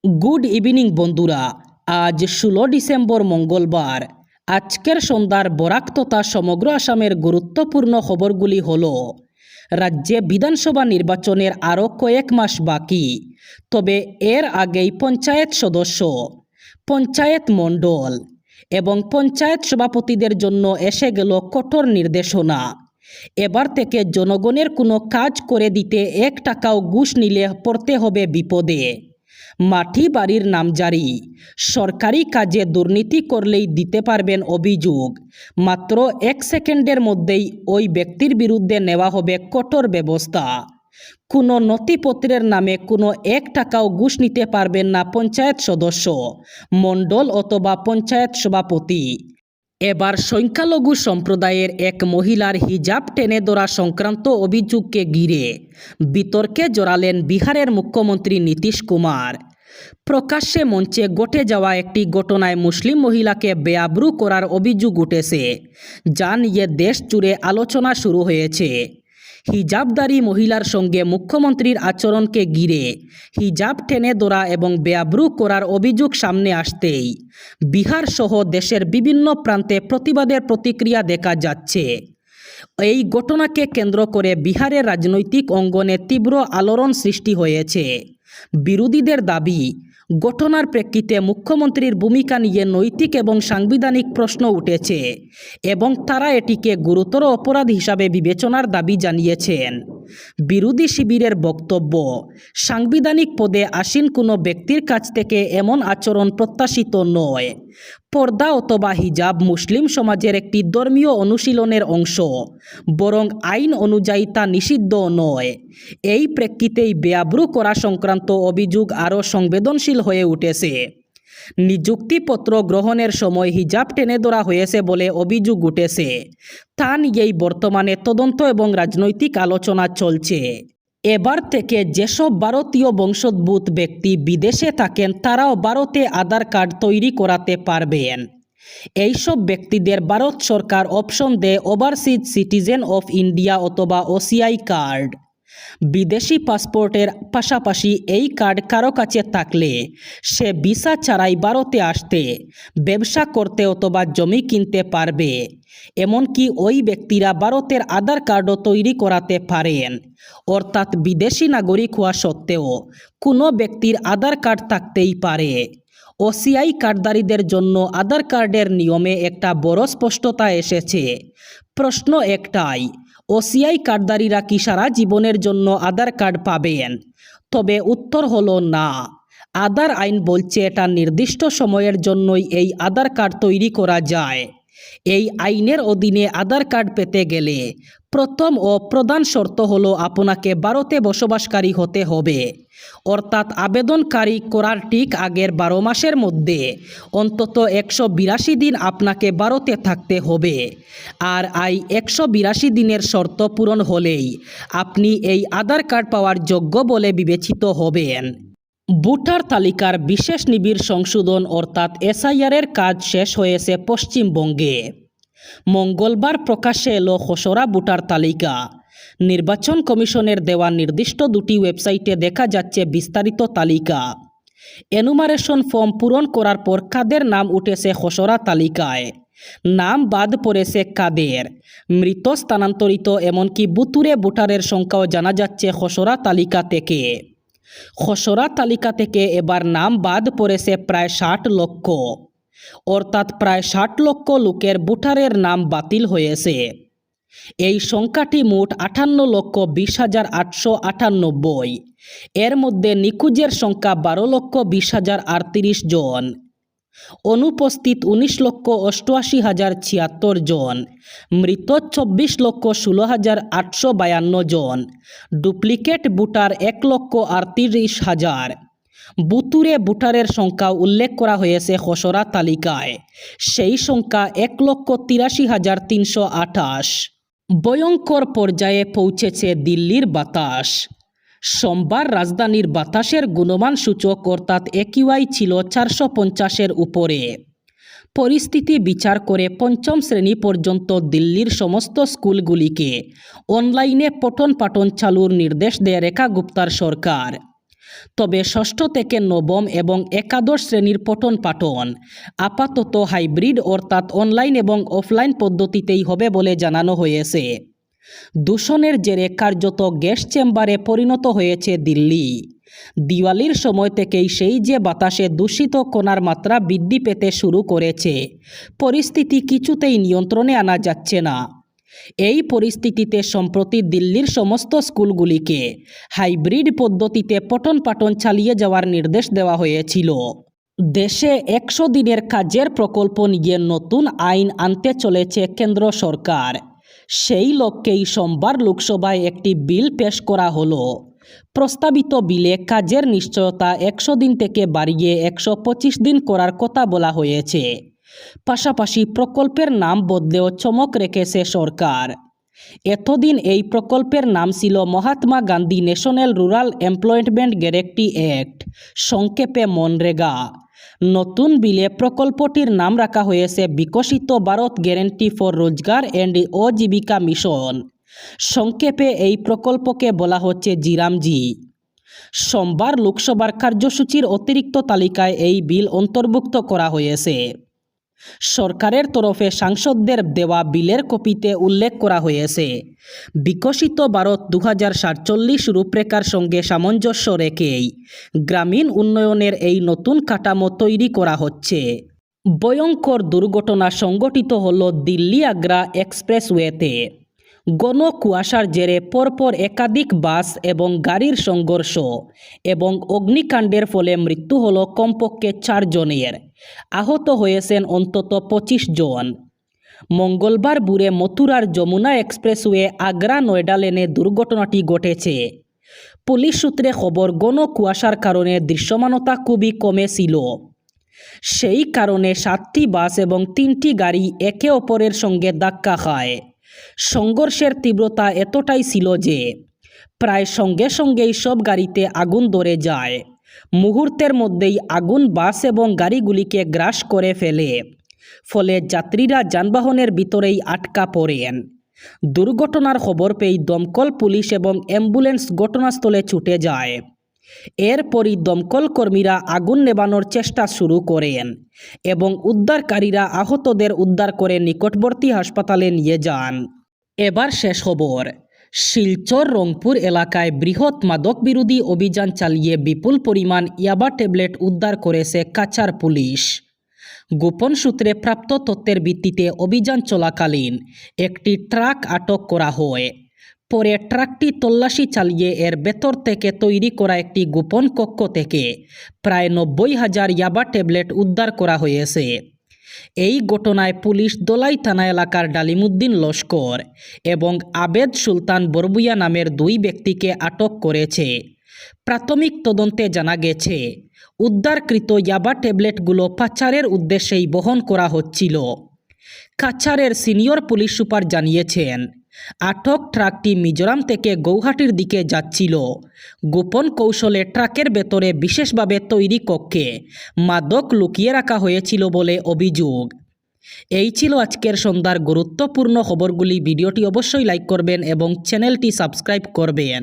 Good evening বন্ধুরা। আজ 16 December মঙ্গলবার। আজকের সন্ধ্যার বরাক তথা সমগ্র আসামের গুরুত্বপূর্ণ খবরগুলি হল: রাজ্যে বিধানসভা নির্বাচনের আরও কয়েক মাস বাকি, তবে এর আগেই পঞ্চায়েত সদস্য, পঞ্চায়েত মণ্ডল এবং পঞ্চায়েত সভাপতিদের জন্য এসে গেল কঠোর নির্দেশনা। এবার থেকে জনগণের কোনো কাজ করে দিতে 1 টাকাও ঘুষ নিলে পড়তে হবে বিপদে। মাটি বাড়ির নামজারি, সরকারি কাজে দুর্নীতি করলেই দিতে পারবেন অভিযোগ। মাত্র 1 সেকেন্ডের মধ্যেই ওই ব্যক্তির বিরুদ্ধে নেওয়া হবে কঠোর ব্যবস্থা। কোনো নথিপত্রের নামে কোনো 1 টাকাও ঘুষ নিতে পারবেন না পঞ্চায়েত সদস্য, মণ্ডল অথবা পঞ্চায়েত সভাপতি। এবার সংখ্যালঘু সম্প্রদায়ের এক মহিলার হিজাব টেনে ধরা সংক্রান্ত অভিযোগকে ঘিরে বিতর্কে জড়ালেন বিহারের মুখ্যমন্ত্রী নীতীশ কুমার। প্রকাশ্যে মঞ্চে ঘটে যাওয়া একটি ঘটনায় মুসলিম মহিলাকে বেআব্রু করার অভিযোগ উঠেছে, যা নিয়ে দেশ জুড়ে আলোচনা শুরু হয়েছে। হিজাবধারী মহিলার সঙ্গে মুখ্যমন্ত্রীর আচরণকে ঘিরে হিজাব টেনে ধরা এবং বেআব্রু করার অভিযোগ সামনে আসতেই বিহার সহ দেশের বিভিন্ন প্রান্তে প্রতিবাদের প্রতিক্রিয়া দেখা যাচ্ছে। এই ঘটনাকে কেন্দ্র করে বিহারের রাজনৈতিক অঙ্গনে তীব্র আলোড়ন সৃষ্টি হয়েছে। বিরোধীদের দাবি, ঘটনার প্রেক্ষিতে মুখ্যমন্ত্রীর ভূমিকা নিয়ে নৈতিক এবং সাংবিধানিক প্রশ্ন উঠেছে এবং তারা এটিকে গুরুতর অপরাধ হিসাবে বিবেচনার দাবি জানিয়েছেন। বিরোধী শিবিরের বক্তব্য, সাংবিধানিক পদে আসীন কোনো ব্যক্তির কাছ থেকে এমন আচরণ প্রত্যাশিত নয়। পর্দা অথবা হিজাব মুসলিম সমাজের একটি ধর্মীয় অনুশীলনের অংশ, বরং আইন অনুযায়ী তা নিষিদ্ধ নয়। এই প্রেক্ষিতেই বেআব্রু করা সংক্রান্ত অভিযোগ আরও সংবেদনশীল হয়ে উঠেছে। নিযুক্তিপত্র গ্রহণের সময় হিজাব টেনে ধরা হয়েছে বলে অভিযোগ উঠেছে। তা নিয়েই বর্তমানে তদন্ত এবং রাজনৈতিক আলোচনা চলছে। এবার থেকে যেসব ভারতীয় বংশোদ্ভূত ব্যক্তি বিদেশে থাকেন তারাও ভারতে আধার কার্ড তৈরি করাতে পারবেন। এইসব ব্যক্তিদের ভারত সরকার অপশন দেয় ওভারসিজ সিটিজেন অফ ইন্ডিয়া অথবা ওসিআই কার্ড। বিদেশি পাসপোর্টের পাশাপাশি এই কার্ড কারো কাছে থাকলে সে ভিসা ছাড়াই ভারতে আসতে, ব্যবসা করতে অথবা জমি কিনতে পারবে। এমনকি ওই ব্যক্তিরা ভারতের আধার কার্ডও তৈরি করাতে পারেন। অর্থাৎ বিদেশি নাগরিক হওয়া সত্ত্বেও কোনো ব্যক্তির আধার কার্ড থাকতেই পারে। ওসিআই কার্ডধারীদের জন্য আধার কার্ডের নিয়মে একটা বড় স্পষ্টতা এসেছে। প্রশ্ন একটাই, ওসিআই কার্ডধারীরা কি সারা জীবনের জন্য আধার কার্ড পাবেন? তবে উত্তর হলো না। আধার আইন বলছে এটা নির্দিষ্ট সময়ের জন্যই এই আধার কার্ড তৈরি করা যায়। এই আইনের অধীনে আধার কার্ড পেতে গেলে প্রথম ও প্রধান শর্ত হলো আপনাকে ভারতে বসবাসকারী হতে হবে। অর্থাৎ আবেদনকারী করার ঠিক আগের 12 মাসের মধ্যে অন্তত 182 দিন আপনাকে ভারতে থাকতে হবে। আর এই 182 দিনের শর্ত পূরণ হলেই আপনি এই আধার কার্ড পাওয়ার যোগ্য বলে বিবেচিত হবেন। ভোটার তালিকার বিশেষ নিবিড় সংশোধন অর্থাৎ এসআইআরের কাজ শেষ হয়েছে পশ্চিমবঙ্গে। মঙ্গলবার প্রকাশ্যে এলো খসড়া ভোটার তালিকা। নির্বাচন কমিশনের দেওয়া নির্দিষ্ট 2টি ওয়েবসাইটে দেখা যাচ্ছে বিস্তারিত তালিকা। এনুমারেশন ফর্ম পূরণ করার পর কাদের নাম উঠেছে খসড়া তালিকায়, নাম বাদ পড়েছে কাদের, মৃত, স্থানান্তরিত, এমনকি বুতুরে ভোটারের সংখ্যাও জানা যাচ্ছে খসড়া তালিকা থেকে। খসড়া তালিকা থেকে এবার নাম বাদ পড়েছে প্রায় 60 লক্ষ। অর্থাৎ প্রায় 60 লক্ষ লোকের ভোটারের নাম বাতিল হয়েছে। এই সংখ্যাটি মোট 58,20,898। এর মধ্যে নিখোঁজের সংখ্যা 12,20,038 জন, অনুপস্থিত 19,88,076 জন, মৃত 24,16,852 জন, ডুপ্লিকেট ভোটার 1,38,000। বুতুরে ভোটারের সংখ্যা উল্লেখ করা হয়েছে খসড়া তালিকায়, সেই সংখ্যা 1,83,328। ভয়ঙ্কর পর্যায়ে পৌঁছেছে দিল্লির বাতাস। সোমবার রাজধানীর বাতাসের গুণমান সূচক অর্থাৎ একিউআই ছিল 450-এর উপরে। পরিস্থিতি বিচার করে 5ম শ্রেণী পর্যন্ত দিল্লির সমস্ত স্কুলগুলিকে অনলাইনে পঠন পাঠন চালুর নির্দেশ দেয় রেখা গুপ্তার সরকার। তবে ষষ্ঠ থেকে নবম এবং একাদশ শ্রেণীর পঠন পাঠন আপাতত হাইব্রিড অর্থাৎ অনলাইন এবং অফলাইন পদ্ধতিতেই হবে বলে জানানো হয়েছে। দূষণের জেরে কার্যত গ্যাস চেম্বারে পরিণত হয়েছে দিল্লি। দিওয়ালির সময় থেকেই সেই যে বাতাসে দূষিত কণার মাত্রা বৃদ্ধি পেতে শুরু করেছে, পরিস্থিতি কিছুতেই নিয়ন্ত্রণে আনা যাচ্ছে না। এই পরিস্থিতিতে সম্প্রতি দিল্লির সমস্ত স্কুলগুলিকে হাইব্রিড পদ্ধতিতে পঠন পাঠন চালিয়ে যাওয়ার নির্দেশ দেওয়া হয়েছিল। দেশে 100 দিনের কাজের প্রকল্প নিয়ে নতুন আইন আনতে চলেছে কেন্দ্র সরকার। সেই লক্ষ্যেই সোমবার লোকসভায় একটি বিল পেশ করা হলো। প্রস্তাবিত বিলে কাজের নিশ্চয়তা 100 দিন থেকে বাড়িয়ে 125 দিন করার কথা বলা হয়েছে। পাশাপাশি প্রকল্পের নাম বদলেও চমক রেখেছে সরকার। এতদিন এই প্রকল্পের নাম ছিল Mahatma Gandhi national rural employment guarantee act, সংক্ষেপে মনরেগা। নতুন বিলে প্রকল্পটির নাম রাখা হয়েছে বিকশিত ভারত গ্যারেন্টি ফর রোজগার অ্যান্ড আজীবিকা মিশন। সংক্ষেপে এই প্রকল্পকে বলা হচ্ছে জিরামজি। সোমবার লোকসভার কার্যসূচির অতিরিক্ত তালিকায় এই বিল অন্তর্ভুক্ত করা হয়েছে। সরকারের তরফে সাংসদদের দেওয়া বিলের কপিতে উল্লেখ করা হয়েছে, বিকশিত ভারত 2047 রূপরেখার সঙ্গে সামঞ্জস্য রেখেই গ্রামীণ উন্নয়নের এই নতুন কাঠামো তৈরি করা হচ্ছে। ভয়ঙ্কর দুর্ঘটনা সংঘটিত হল দিল্লি আগ্রা এক্সপ্রেসওয়েতে। ঘন কুয়াশার জেরে পরপর একাধিক বাস এবং গাড়ির সংঘর্ষ এবং অগ্নিকাণ্ডের ফলে মৃত্যু হল কমপক্ষে 4 জনের। আহত হয়েছেন অন্তত 25 জন। মঙ্গলবার ভোরে মথুরার যমুনা এক্সপ্রেসওয়ে আগ্রা নয়ডা লেনে দুর্ঘটনাটি ঘটেছে। পুলিশ সূত্রে খবর, ঘন কুয়াশার কারণে দৃশ্যমানতা খুবই কমেছিল। সেই কারণে 7টি বাস এবং 3টি গাড়ি একে অপরের সঙ্গে ধাক্কা খায়। সংঘর্ষের তীব্রতা এতটাই ছিল যে প্রায় সঙ্গে সঙ্গেই সব গাড়িতে আগুন ধরে যায়। মুহূর্তের মধ্যেই আগুন বাস এবং গাড়িগুলিকে গ্রাস করে ফেলে, ফলে যাত্রীরা যানবাহনের ভিতরেই আটকা পড়েন। দুর্ঘটনার খবর পেয়ে দমকল পুলিশ এবং অ্যাম্বুলেন্স ঘটনাস্থলে ছুটে যায়। এরপরই দমকল কর্মীরা আগুন নেভানোর চেষ্টা শুরু করেন এবং উদ্ধারকারীরা আহতদের উদ্ধার করে নিকটবর্তী হাসপাতালে নিয়ে যান। এবার শেষ খবর। শিলচর রংপুর এলাকায় বৃহৎ মাদক বিরোধী অভিযান চালিয়ে বিপুল পরিমাণ ইয়াবা ট্যাবলেট উদ্ধার করেছে কাছাড় পুলিশ। গোপন সূত্রে প্রাপ্ত তথ্যের ভিত্তিতে অভিযান চলাকালীন একটি ট্রাক আটক করা হয়। পরে ট্রাকটি তল্লাশি চালিয়ে এর ভেতর থেকে তৈরি করা একটি গোপন কক্ষ থেকে প্রায় 90,000 ইয়াবা ট্যাবলেট উদ্ধার করা হয়েছে। এই ঘটনায় পুলিশ দোলাই থানা এলাকার ডালিমুদ্দিন লস্কর এবং আবেদ সুলতান বরবুইয়া নামের 2 ব্যক্তিকে আটক করেছে। প্রাথমিক তদন্তে জানা গেছে, উদ্ধারকৃত ইয়াবা ট্যাবলেটগুলো পাচারের উদ্দেশ্যেই বহন করা হচ্ছিল। কাছাড়ের সিনিয়র পুলিশ সুপার জানিয়েছেন, আটক ট্রাকটি মিজোরাম থেকে গৌহাটির দিকে যাচ্ছিল। গোপন কৌশলে ট্রাকের ভেতরে বিশেষভাবে তৈরি কক্ষে মাদক লুকিয়ে রাখা হয়েছিল বলে অভিযোগ। এই ছিল আজকের সন্ধ্যার গুরুত্বপূর্ণ খবরগুলি। ভিডিওটি অবশ্যই লাইক করবেন এবং চ্যানেলটি সাবস্ক্রাইব করবেন।